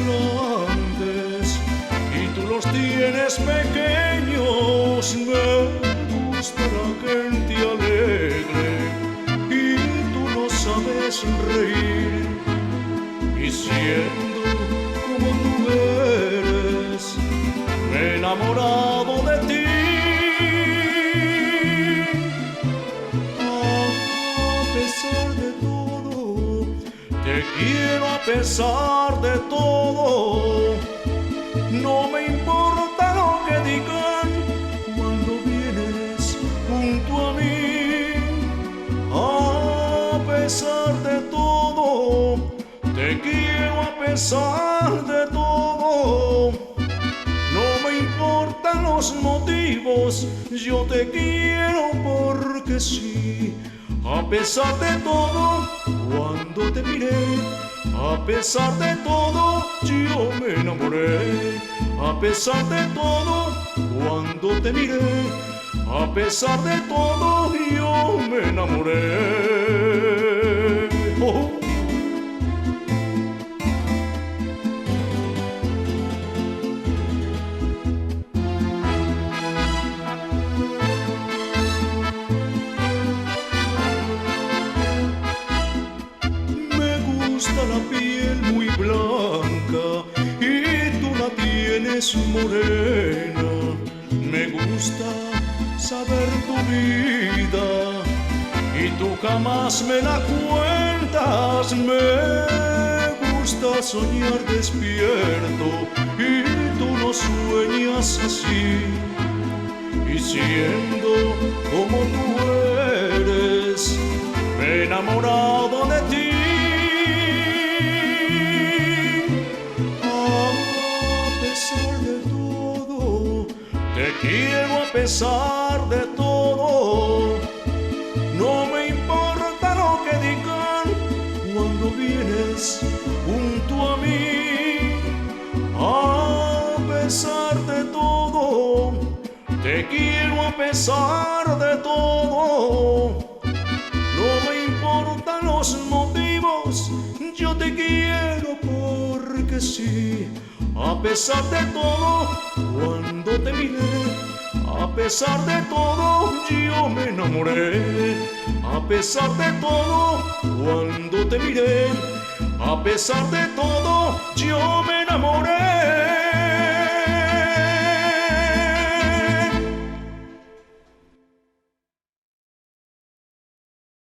grandes y tú los tienes pequeños. Me gusta la gente alegre y tú no sabes reír. Y siendo como tú eres, me he enamorado de ti. A pesar de todo, te quiero a pesar de todo. No me importa lo que digan cuando vienes junto a mí. A pesar de todo, te quiero a pesar de todo. No me importan los motivos, yo te quiero porque sí. A pesar de todo, cuando te miré, a pesar de todo, yo me enamoré. A pesar de todo, cuando te miré, a pesar de todo, yo me enamoré. Oh. La piel muy blanca y tú la tienes morena. Me gusta saber tu vida y tú jamás me la cuentas. Me gusta soñar despierto y tú no sueñas así. Y siendo como tú eres, me he enamorado de ti. Te quiero a pesar de todo. No me importa lo que digan cuando vienes junto a mí. A pesar de todo, te quiero a pesar de todo. No me importan los motivos, yo te quiero porque sí. A pesar de todo, cuando te miré, a pesar de todo, yo me enamoré. A pesar de todo, cuando te miré, a pesar de todo, yo